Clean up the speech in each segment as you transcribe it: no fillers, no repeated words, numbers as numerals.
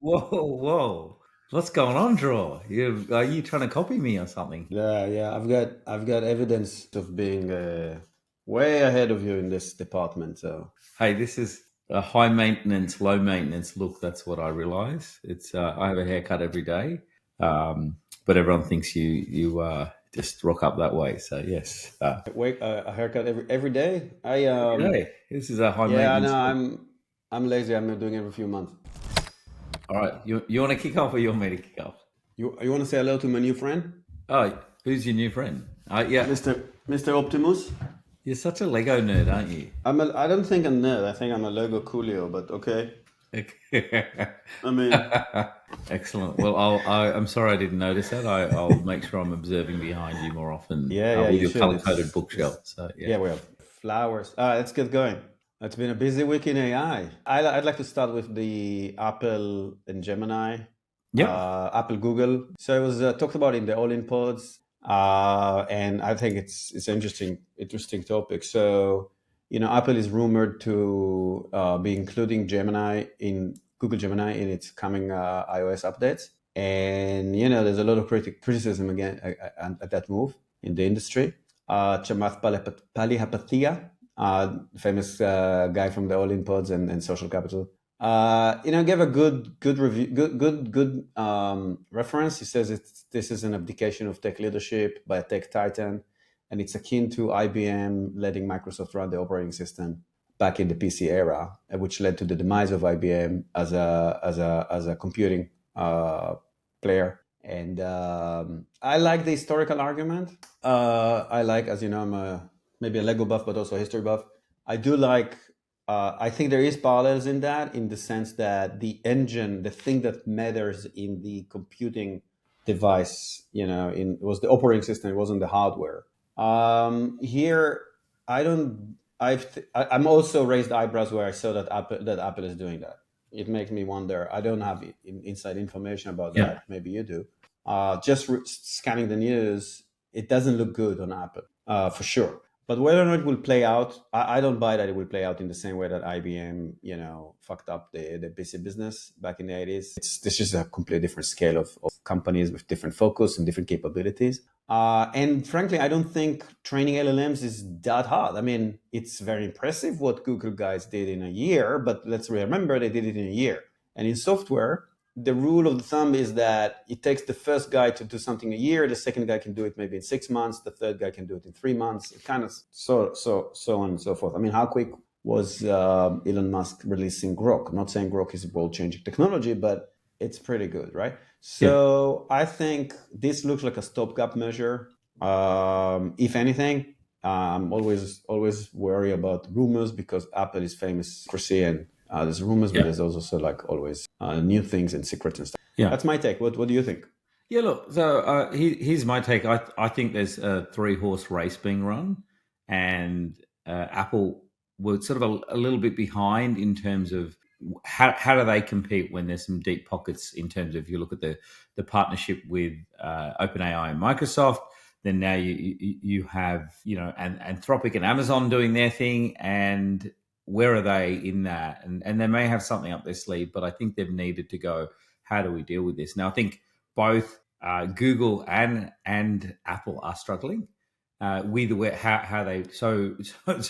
Whoa. What's going on, Draw? Are you trying to copy me or something? Yeah. I've got evidence of being way ahead of you in this department. So Hey, this is a high maintenance, low maintenance look. That's what I realize. It's I have a haircut every day, but everyone thinks you just rock up that way. So yes, wait, a haircut every day. every day. This is a high Yeah, no, maintenance look. I'm lazy. I'm not doing it every few months. All right, you want to kick off or you want me to kick off? You want to say hello to my new friend, Oh, who's your new friend? Yeah, Mister Optimus? you're such a Lego nerd, aren't you? I don't think I'm nerd. I think I'm a Lego Coolio. But okay. Okay. I mean, Excellent. Well, I'm sorry I didn't notice that. I'll make sure I'm observing behind you more often yeah. with You your should. color-coded bookshelf. So yeah. Yeah. We have flowers. Let's get going. It's been a busy week in AI. I'd like to start with the Apple and Gemini, Yep. Apple Google. So it was talked about in the All-in pods, and I think it's interesting topic. So Apple is rumored to be including Google Gemini in its coming iOS updates, and there's a lot of criticism again at that move in the industry. Chamath Palihapitiya, famous guy from the All-in Pods and Social Capital. Gave a good review, good reference. He says this is an abdication of tech leadership by a tech titan, and it's akin to IBM letting Microsoft run the operating system back in the PC era, which led to the demise of IBM as a computing player. And I like the historical argument. I like, as you know, I'm maybe a Lego buff, but also a history buff. I do like. I think there is parallels in that, in the sense that the engine, the thing that matters in the computing device, was the operating system. It wasn't the hardware. Here, I don't. I'm also raised eyebrows where I saw that Apple is doing that. It makes me wonder. I don't have inside information about Yeah. that. Maybe you do. Just scanning the news, it doesn't look good on Apple, for sure. But whether or not it will play out, I don't buy that it will play out in the same way that IBM, fucked up the PC business back in the 80s. This is a completely different scale of companies with different focus and different capabilities. And frankly, I don't think training LLMs is that hard. I mean, it's very impressive what Google guys did in a year, but let's remember they did it in a year. And in software, the rule of the thumb is that it takes the first guy to do something a year, the second guy can do it maybe in 6 months, the third guy can do it in 3 months. It kind of so on and so forth. I mean, how quick was Elon Musk releasing Grok? I'm not saying Grok is world-changing technology, but it's pretty good, right? Yeah. So I think this looks like a stopgap measure. If anything, I'm always worry about rumors, because Apple is famous for seeing there's rumors, but Yeah. there's also like always new things and secrets and stuff. Yeah. That's my take. What do you think? Yeah. Look. So here's my take. I think there's a 3-horse race being run, and Apple were sort of a little bit behind in terms of how do they compete when there's some deep pockets in terms of, if you look at the partnership with OpenAI and Microsoft. Then now you have and Anthropic and Amazon doing their thing, and where are they in that? And they may have something up their sleeve, but I think they've needed to go, how do we deal with this? Now I think both Google and Apple are struggling with how they so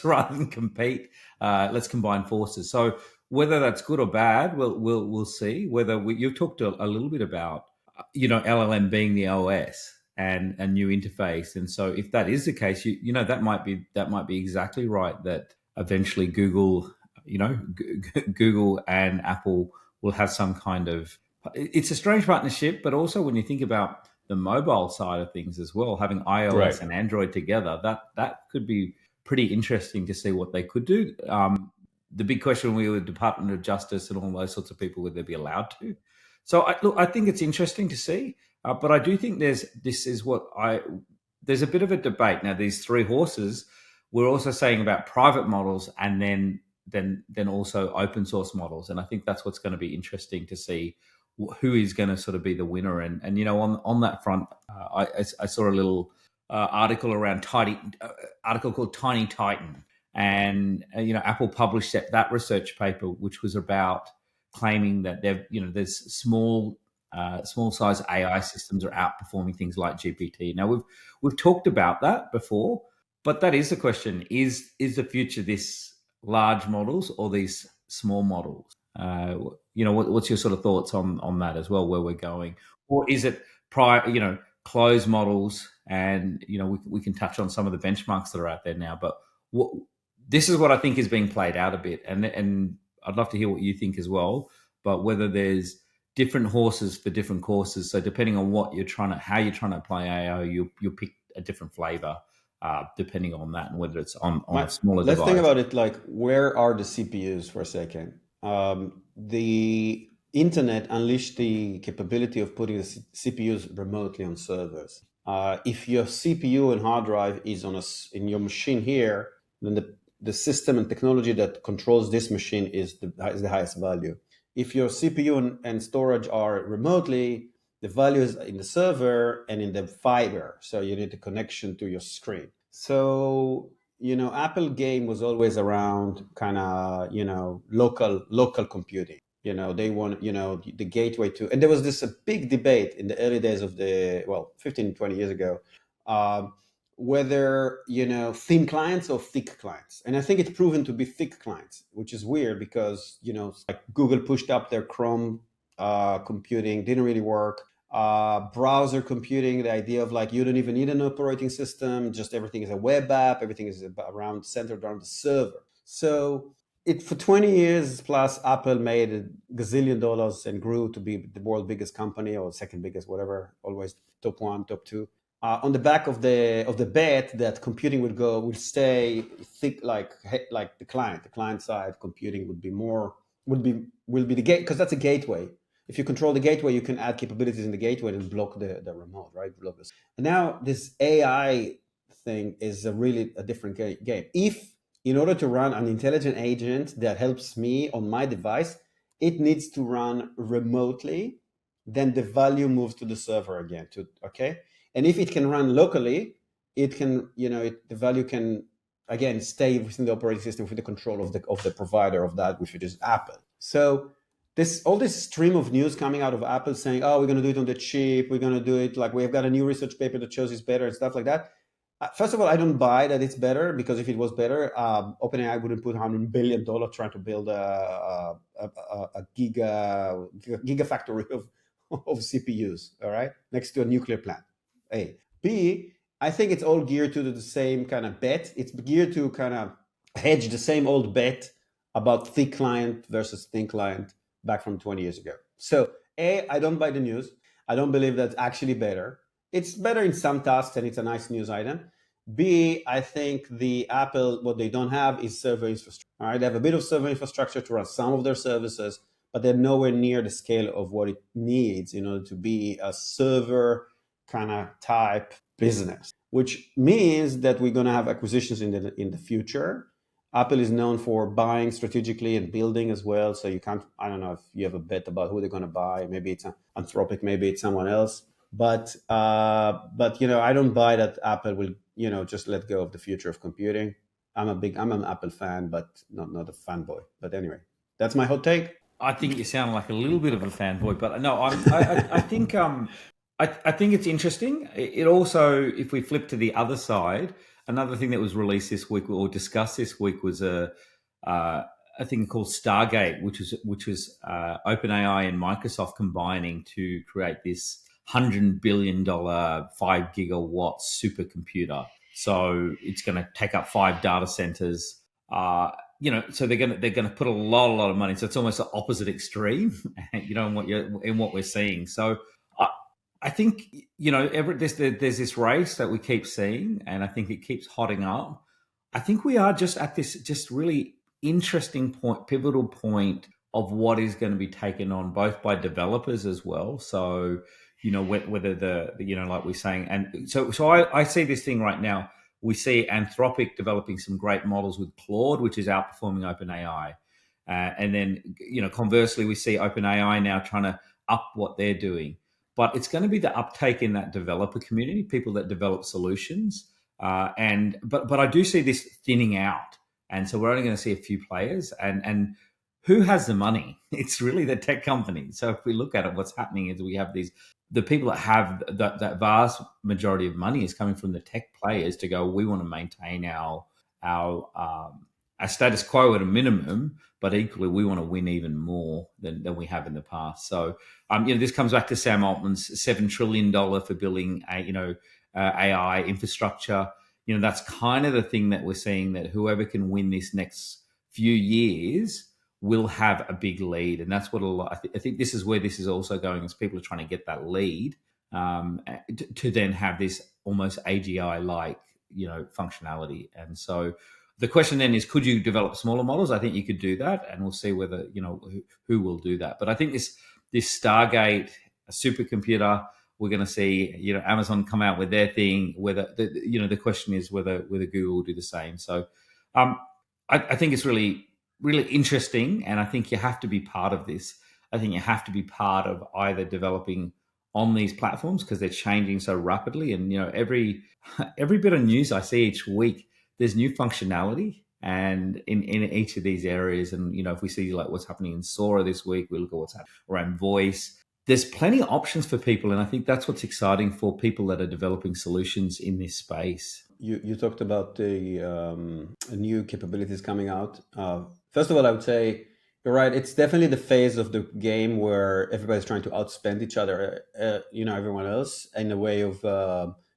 rather than compete, let's combine forces. So whether that's good or bad, we'll see. Whether you've talked a little bit about LLM being the OS and a new interface, and so if that is the case, that might be exactly right. That eventually Google and Apple will have some kind of. It's a strange partnership, but also when you think about the mobile side of things as well, having Right. iOS and Android together, that could be pretty interesting to see what they could do. The big question we were Department of Justice and all those sorts of people, would they be allowed to? So I think it's interesting to see, but I do think there's a bit of a debate now. These 3 horses, we're also saying about private models, and then also open source models, and I think that's what's going to be interesting to see who is going to sort of be the winner. And on that front, I saw a little article around article called Tiny Titan, and Apple published that research paper, which was about claiming that there's small size AI systems are outperforming things like GPT. Now we've talked about that before, but that is the question: is the future this large models or these small models? What's your sort of thoughts on that as well, where we're going, or is it closed models? And we can touch on some of the benchmarks that are out there now, but this is what I think is being played out a bit, and I'd love to hear what you think as well. But whether there's different horses for different courses, so depending on how you're trying to apply AI, you'll pick a different flavor depending on that, and whether it's on a smaller Let's device. think about it like, where are the CPUs for a second? The internet unleashed the capability of putting the CPUs remotely on servers. If your CPU and hard drive is in your machine here, then the system and technology that controls this machine is the highest value. If your CPU and storage are remotely, the value is in the server and in the fiber. So you need a connection to your screen. So, Apple game was always around kind of, local computing. They want, the gateway to, and there was this a big debate in the early days of 15, 20 years ago, whether, thin clients or thick clients. And I think it's proven to be thick clients, which is weird because, like Google pushed up their Chrome computing, didn't really work. Browser computing, the idea of like, you don't even need an operating system, just everything is a web app, everything is centered around the server. So for 20 years plus, Apple made a gazillion dollars and grew to be the world's biggest company, or second biggest, whatever, always top one, top two. On the back of the bet that computing will stay thick, like the client side computing will be the gate, because that's a gateway. If you control the gateway, you can add capabilities in the gateway and block the remote, right? Block this. And now this AI thing is a different game. If in order to run an intelligent agent that helps me on my device, it needs to run remotely, then the value moves to the server again. Okay. And if it can run locally, it can, the value can again stay within the operating system with the control of the provider of that, which is Apple. So all this stream of news coming out of Apple saying, oh, we're going to do it on the chip, we're going to do it like we've got a new research paper that shows it's better and stuff like that. First of all, I don't buy that it's better, because if it was better, OpenAI wouldn't put $100 billion trying to build a gigafactory of CPUs, all right, next to a nuclear plant. A. B, I think it's all geared to the same kind of bet. It's geared to kind of hedge the same old bet about thick client versus thin client back from 20 years ago. So A, I don't buy the news. I don't believe that's actually better. It's better in some tasks and it's a nice news item. B, I think the Apple, what they don't have is server infrastructure. All right, they have a bit of server infrastructure to run some of their services, but they're nowhere near the scale of what it needs in order to be a server kind of type business, which means that we're going to have acquisitions in the future. Apple is known for buying strategically and building as well. So I don't know if you have a bet about who they're going to buy. Maybe it's Anthropic, maybe it's someone else. But I don't buy that Apple will, just let go of the future of computing. I'm an Apple fan, but not a fanboy. But anyway, that's my hot take. I think you sound like a little bit of a fanboy, but no, I think I think it's interesting. It also, if we flip to the other side, another thing that was released this week or discussed this week was a thing called Stargate, which was OpenAI and Microsoft combining to create this $100 billion 5 gigawatt supercomputer. So it's going to take up 5 data centers. So they're going to put a lot of money. So it's almost the opposite extreme, in what we're seeing. So I think there's this race that we keep seeing, and I think it keeps hotting up. I think we are just at this just really interesting pivotal point of what is going to be taken on both by developers as well. So whether like we're saying, and so I see this thing right now. We see Anthropic developing some great models with Claude, which is outperforming OpenAI, and then conversely, we see OpenAI now trying to up what they're doing. But it's going to be the uptake in that developer community, people that develop solutions, but I do see this thinning out, and so we're only going to see a few players, and who has the money? It's really the tech companies. So if we look at it, what's happening is we have the people that have that vast majority of money is coming from the tech players to go, we want to maintain our our status quo at a minimum, but equally we want to win even more than we have in the past. So this comes back to Sam Altman's $7 trillion for building AI infrastructure. That's kind of the thing that we're seeing, that whoever can win this next few years will have a big lead. And that's what I think this is where this is also going, is people are trying to get that lead to then have this almost AGI like, functionality. And so the question then is, could you develop smaller models? I think you could do that, and we'll see whether, who will do that. But I think this Stargate, a supercomputer, we're going to see, Amazon come out with their thing. Whether the question is whether Google will do the same. So I think it's really, really interesting, and I think you have to be part of this. I think you have to be part of either developing on these platforms, because they're changing so rapidly. And every bit of news I see each week, there's new functionality, and in each of these areas. And if we see like what's happening in Sora this week, we look at what's happening around voice. There's plenty of options for people, and I think that's what's exciting for people that are developing solutions in this space. You talked about the new capabilities coming out. First of all, I would say you're right. It's definitely the phase of the game where everybody's trying to outspend each other, everyone else, in a way of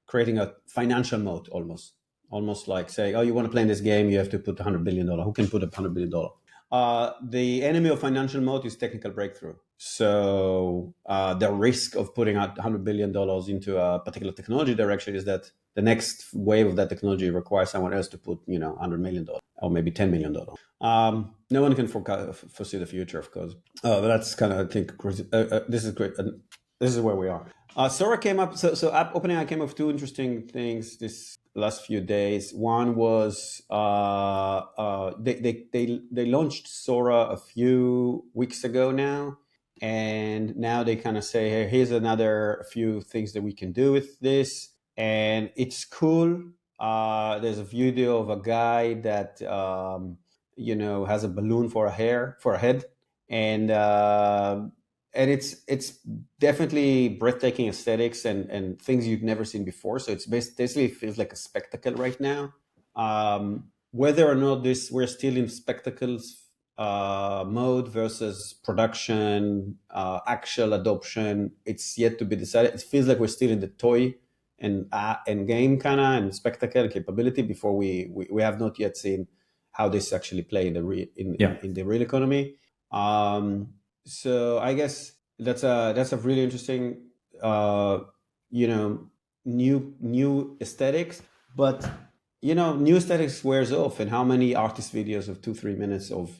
creating a financial moat, almost like saying, oh, you want to play in this game, you have to put $100 billion. Who can put up $100 billion? The enemy of financial moat is technical breakthrough. So the risk of putting out $100 billion into a particular technology direction is that the next wave of that technology requires someone else to put, $100 million or maybe $10 million. No one can foresee the future, of course. But that's kind of, I think, this is great. This is where we are. Sora came up. So OpenAI came up with two interesting things this last few days. One was they launched Sora a few weeks ago now, and now they kind of say, hey, here's another few things that we can do with this, and it's cool. There's a video of a guy that has a balloon for a head, and it's definitely breathtaking aesthetics and things you've never seen before. So it's basically feels like a spectacle right now. Whether or not we're still in spectacles mode versus production, actual adoption, it's yet to be decided. It feels like we're still in the toy and game kind of and spectacle capability before we have not yet seen how this actually play in the real economy. So I guess that's a really interesting, new aesthetics. But new aesthetics wears off. And how many artist videos of 2-3 minutes of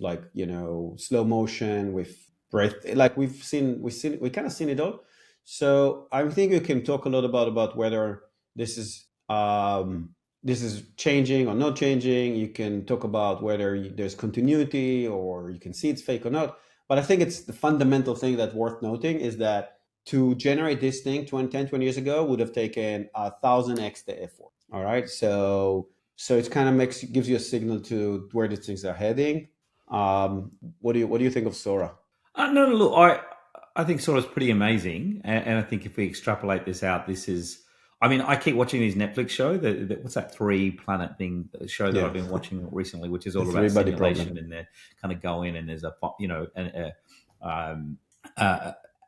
slow motion with breath? Like we kind of seen it all. So I think we can talk a lot about whether this is changing or not changing. You can talk about whether there's continuity or you can see it's fake or not. But I think it's the fundamental thing that's worth noting is that to generate this thing 10, 20 years ago would have taken 1,000x the effort. All right. So it kind of gives you a signal to where these things are heading. What do you think of Sora? No, look, I think Sora's pretty amazing. And I think if we extrapolate this out, this is, I keep watching these Netflix show. What's that 3 Planet thing? The show that I've been watching recently, which is all about simulation, and they kind of go in and there's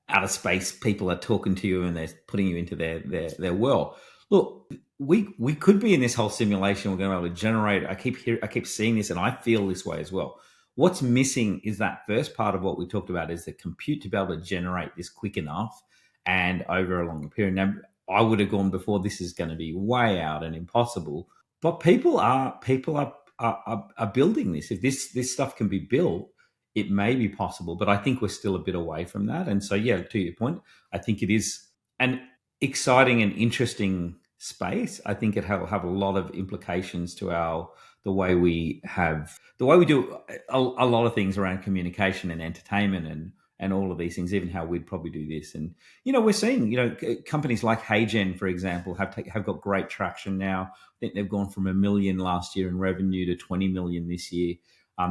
outer space people are talking to you and they're putting you into their world. Look, we could be in this whole simulation. We're going to be able to generate. I keep seeing this, and I feel this way as well. What's missing is that first part of what we talked about, is the compute to be able to generate this quick enough and over a longer period. Now, I would have gone before, this is going to be way out and impossible. But people are building this. If this stuff can be built, it may be possible. But I think we're still a bit away from that. And so, yeah, to your point, I think it is an exciting and interesting space. I think it will have a lot of implications to the way we do a lot of things around communication and entertainment and all of these things, even how we'd probably do this. And, we're seeing, companies like HeyGen, for example, have got great traction now. I think they've gone from $1 million last year in revenue to 20 million this year.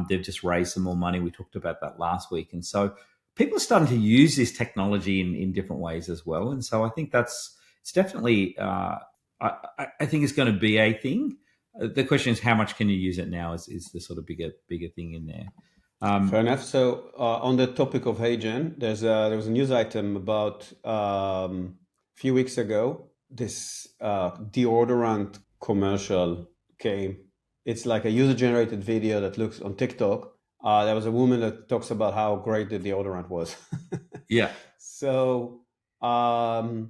They've just raised some more money. We talked about that last week. And so people are starting to use this technology in different ways as well. And so I think it's definitely, I think it's going to be a thing. The question is, how much can you use it now is the sort of bigger thing in there. Fair enough. So on the topic of HeyGen, there was a news item about a few weeks ago. This deodorant commercial came. It's like a user-generated video that looks on TikTok. There was a woman that talks about how great the deodorant was. Yeah. So and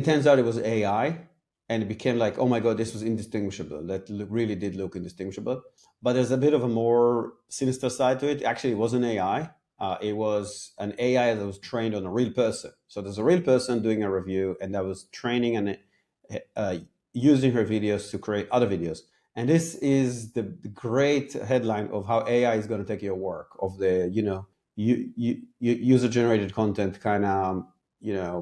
turns out it was AI, and it became like, oh my god, this was indistinguishable. That really did look indistinguishable. But there's a bit of a more sinister side to it. Actually, it wasn't AI. It was an AI that was trained on a real person. So there's a real person doing a review, and that was training and using her videos to create other videos. And this is the great headline of how AI is going to take your work, of the user-generated content kind of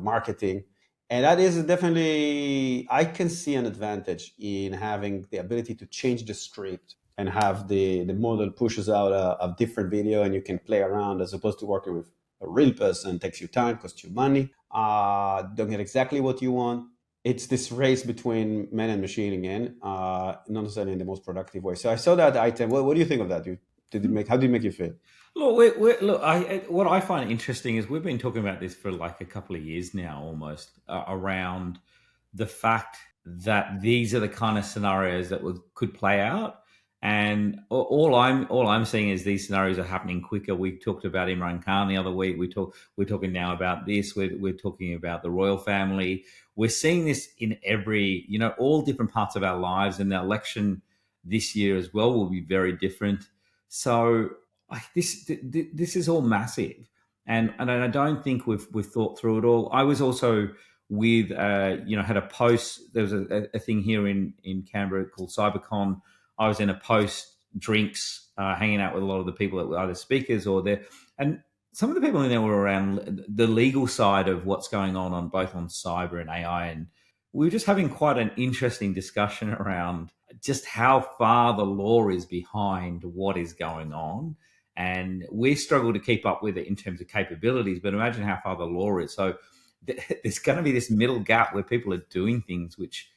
marketing. And that is definitely, I can see an advantage in having the ability to change the script and have the model pushes out a different video, and you can play around, as opposed to working with a real person. Takes you time, costs you money, don't get exactly what you want. It's this race between man and machine again, not necessarily in the most productive way. So I saw that item. What do you think of that? How did it make you feel? Look, what I find interesting is we've been talking about this for like a couple of years now, almost around the fact that these are the kind of scenarios that could play out. And all I'm seeing is these scenarios are happening quicker. We talked about Imran Khan the other week. We're talking now about this. We're talking about the royal family. We're seeing this in every, all different parts of our lives. And the election this year as well will be very different. So this is all massive, and I don't think we've thought through it all. I was also with had a post. There was a thing here in Canberra called CyberCon. I was in a post drinks, hanging out with a lot of the people that were either speakers or there, and some of the people in there were around the legal side of what's going on both on cyber and AI, and we were just having quite an interesting discussion around just how far the law is behind what is going on. And we struggle to keep up with it in terms of capabilities, but imagine how far the law is. So there's going to be this middle gap where people are doing things which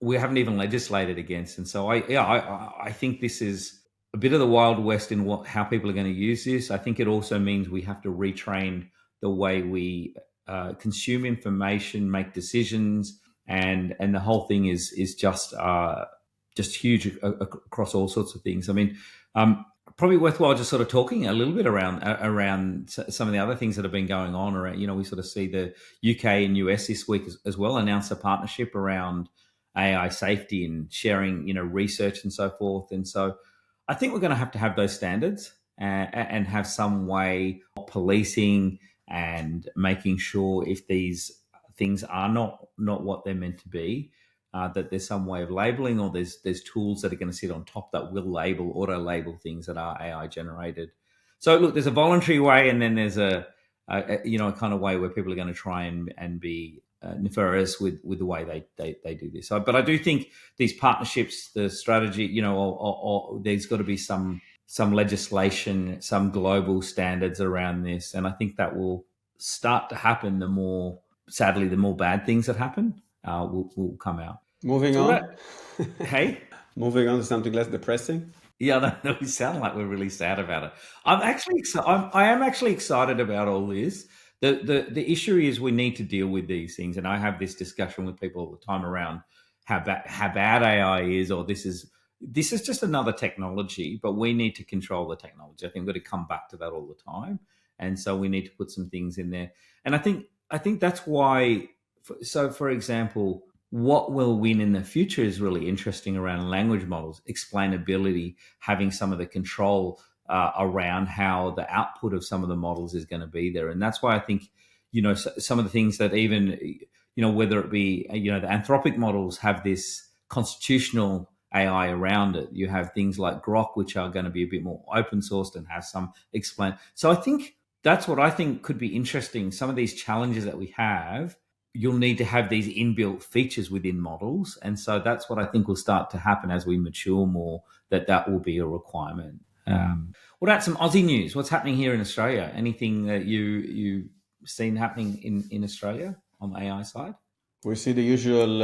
we haven't even legislated against. And so I think this is a bit of the Wild West in how people are going to use this. I think it also means we have to retrain the way we consume information, make decisions, and the whole thing is just huge across all sorts of things. I mean, probably worthwhile just sort of talking a little bit around some of the other things that have been going on around. We sort of see the UK and US this week as well announce a partnership around AI safety and sharing, research and so forth. And so I think we're going to have those standards and have some way of policing and making sure if these things are not what they're meant to be, that there's some way of labeling, or there's tools that are going to sit on top that will auto label things that are AI generated. So look, there's a voluntary way, and then there's a kind of way where people are going to try and be nefarious with the way they do this. But I do think these partnerships, the strategy, or there's got to be some legislation, some global standards around this, and I think that will start to happen. Sadly, the more bad things that happen will come out. Moving on. Hey, moving on to something less depressing. Yeah, no, we sound like we're really sad about it. I am actually excited about all this. The issue is we need to deal with these things, and I have this discussion with people all the time around how bad AI is, or this is just another technology, but we need to control the technology. I think we've got to come back to that all the time, and so we need to put some things in there. And I think that's why. So, for example, what will win in the future is really interesting around language models, explainability, having some of the control around how the output of some of the models is going to be there. And that's why I think, some of the things that even, whether it be, the Anthropic models have this constitutional AI around it. You have things like Grok, which are going to be a bit more open sourced and have some explain. So I think that's what I think could be interesting. Some of these challenges that we have, you'll need to have these inbuilt features within models, and so that's what I think will start to happen as we mature more. That will be a requirement. What about some Aussie news? What's happening here in Australia? Anything that you seen happening in Australia on the AI side? We see the usual,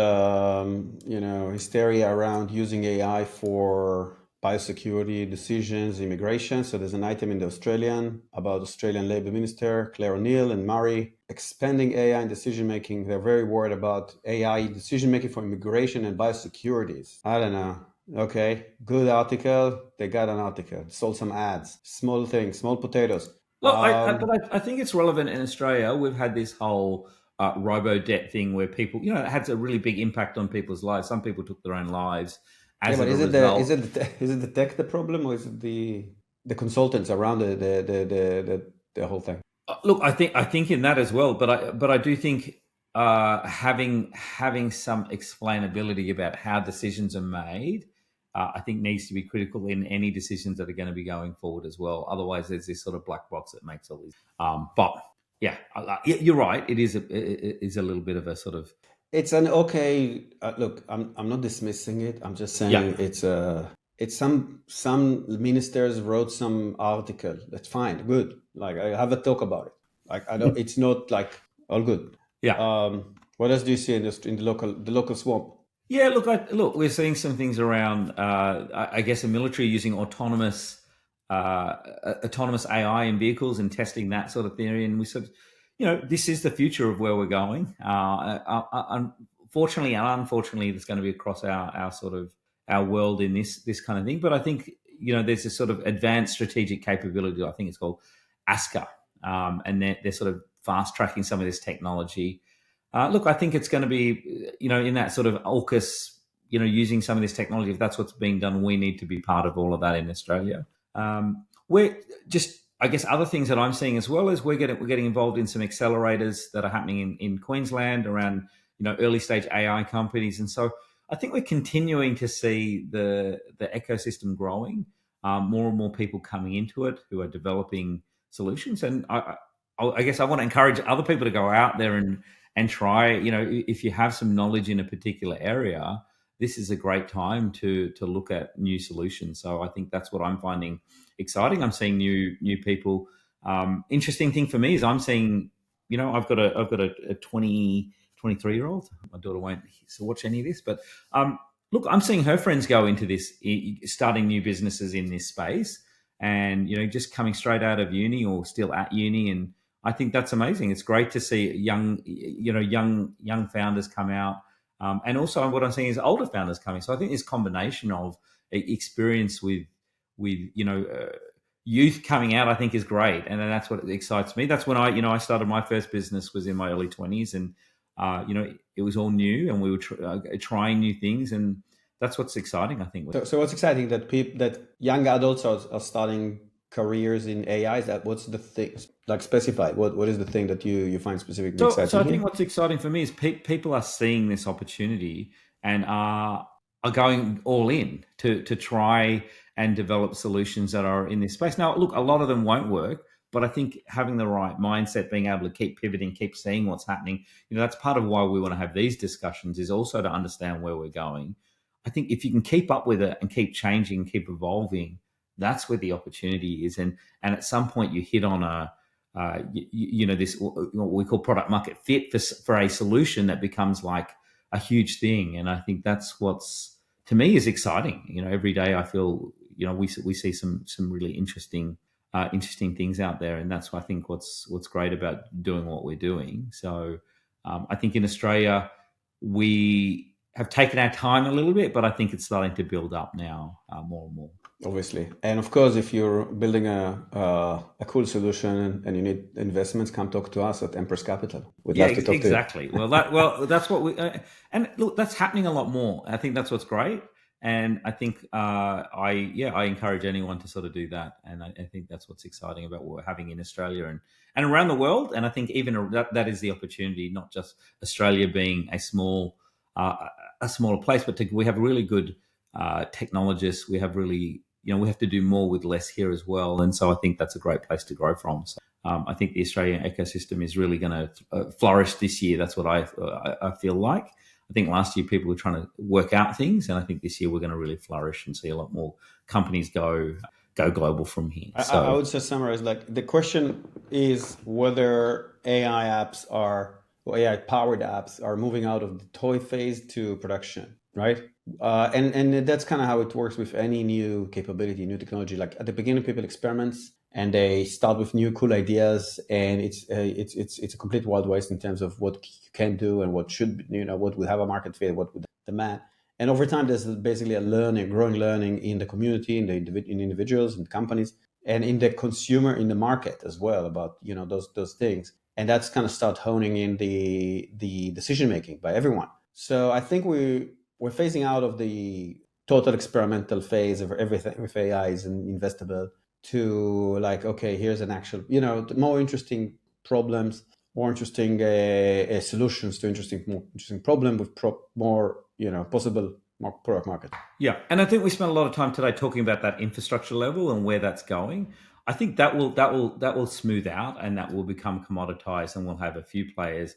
hysteria around using AI for biosecurity decisions, immigration. So there's an item in the Australian about Australian Labor Minister Claire O'Neill and Murray expanding AI in decision making. They're very worried about AI decision making for immigration and biosecurities. I don't know. Okay, good article. They got an article. Sold some ads. Small things, small potatoes. Look, I think it's relevant in Australia. We've had this whole robo debt thing where people, it had a really big impact on people's lives. Some people took their own lives as but a is result. it the tech the problem, or is it the consultants around the whole thing? Look, I think in that as well, but I do think having some explainability about how decisions are made, I think needs to be critical in any decisions that are going to be going forward as well. Otherwise, there's this sort of black box that makes all these. But yeah, you're right. It is a little bit of a sort of. It's an okay look. I'm not dismissing it. I'm just saying it's some ministers wrote some article. That's fine, good. Like I have a talk about it. Like I don't. It's not like all good. Yeah. What else do you see in the local swamp? Yeah, look, we're seeing some things around. I guess the military using autonomous AI in vehicles and testing that sort of theory, and we sort of, this is the future of where we're going. Unfortunately and unfortunately, there's going to be across our sort of our world in this kind of thing. But I think there's this sort of advanced strategic capability. I think it's called ASCA, and they're sort of fast tracking some of this technology. Look, I think it's going to be, in that sort of AUKUS, using some of this technology. If that's what's being done, we need to be part of all of that in Australia. We're just, I guess, other things that I'm seeing as well is we're getting involved in some accelerators that are happening in Queensland around, early stage AI companies, and so I think we're continuing to see the ecosystem growing, more and more people coming into it who are developing solutions, and I guess I want to encourage other people to go out there and try. If you have some knowledge in a particular area, this is a great time to look at new solutions. So I think that's what I'm finding exciting. I'm seeing new people. Interesting thing for me is I'm seeing, I've got a 23-year-old. My daughter won't watch any of this, but look, I'm seeing her friends go into this, starting new businesses in this space, and just coming straight out of uni or still at uni, and I think that's amazing. It's great to see young founders come out, and also what I'm seeing is older founders coming. So I think this combination of experience with youth coming out, I think, is great, and then that's what excites me. That's when I started my first business was in my early 20s, and it was all new, and we were trying new things, and that's what's exciting, I think. So what's exciting that young adults are starting careers in AI. What's the thing? Like specify what is the thing that you find specifically exciting? So I think what's exciting for me is people are seeing this opportunity and are going all in to try and develop solutions that are in this space. Now, look, a lot of them won't work, but I think having the right mindset, being able to keep pivoting, keep seeing what's happening, that's part of why we want to have these discussions, is also to understand where we're going. I think if you can keep up with it and keep changing, keep evolving, that's where the opportunity is. And at some point you hit on this what we call product market fit for a solution that becomes like a huge thing. And I think that's what's, to me, is exciting. Every day I feel, we see some really interesting things out there, and that's, I think, what's great about doing what we're doing. So I think in Australia we have taken our time a little bit, but I think it's starting to build up now more and more. Obviously, and of course, if you're building a cool solution and you need investments, come talk to us at Empress Capital. We'd love to talk exactly. to you. That's what we and look, that's happening a lot more. I think that's what's great, and I think I encourage anyone to sort of do that, and I think that's what's exciting about what we're having in Australia and around the world. And I think even that is the opportunity, not just Australia being a smaller place, but we have really good technologists. We have really, we have to do more with less here as well. And so I think that's a great place to grow from. So I think the Australian ecosystem is really going to flourish this year. That's what I feel like. I think last year people were trying to work out things, and I think this year we're going to really flourish and see a lot more companies go global from here. I would just summarize, like, the question is whether AI apps or AI powered apps are moving out of the toy phase to production, right? And that's kind of how it works with any new capability, new technology. Like at the beginning, people experiments and they start with new cool ideas, and it's a complete wild west in terms of what you can do and what should, what would have a market fit, what would demand. And over time, there's basically growing learning in the community, in individuals and companies, and in the consumer, in the market as well about those things. And that's kind of start honing in the decision making by everyone. So I think we're phasing out of the total experimental phase of everything with AI is investable to like, okay, here's an actual, more interesting problems, more interesting solutions to more interesting problem with more, possible more product market. Yeah, and I think we spent a lot of time today talking about that infrastructure level and where that's going. I think that will smooth out and that will become commoditized, and we'll have a few players.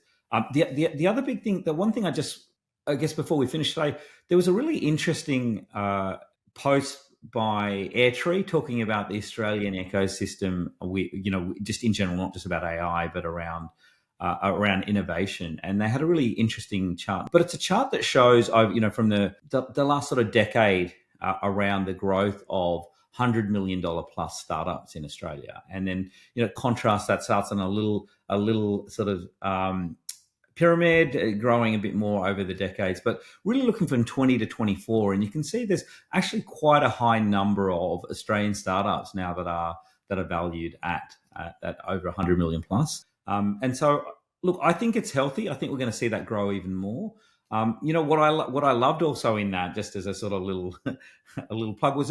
The other big thing, the one thing I guess before we finish today, there was a really interesting post by Airtree talking about the Australian ecosystem. Just in general, not just about AI, but around innovation, and they had a really interesting chart. But it's a chart that shows, from the last sort of decade around the growth of $100 million plus startups in Australia, and then contrast that starts on a little sort of pyramid, growing a bit more over the decades, but really looking from 20 to 24, and you can see there's actually quite a high number of Australian startups now that are valued at over 100 million plus. And so, look, I think it's healthy. I think we're going to see that grow even more. What I loved also in that, just as a sort of a little plug, was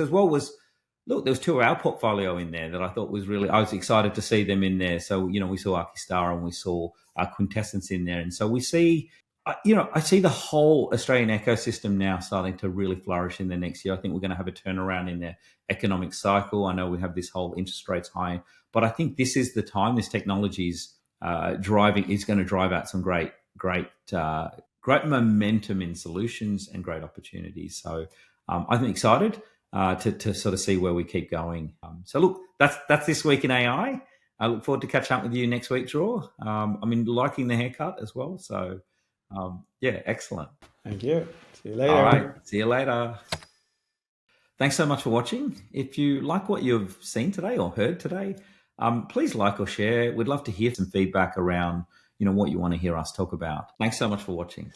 look, there was two of our portfolio in there that I thought I was excited to see them in there. So, we saw Archistar and we saw Quintessence in there. And so we see, I see the whole Australian ecosystem now starting to really flourish in the next year. I think we're going to have a turnaround in their economic cycle. I know we have this whole interest rates high, but I think this is the time. This technology is going to drive out some great momentum in solutions and great opportunities. So I'm excited to sort of see where we keep going. So look, that's this week in AI. I look forward to catching up with you next week, Draw. Liking the haircut as well. So yeah, excellent. Thank you. See you later. All right. See you later. Thanks so much for watching. If you like what you've seen today or heard today, please like or share. We'd love to hear some feedback around, what you want to hear us talk about. Thanks so much for watching.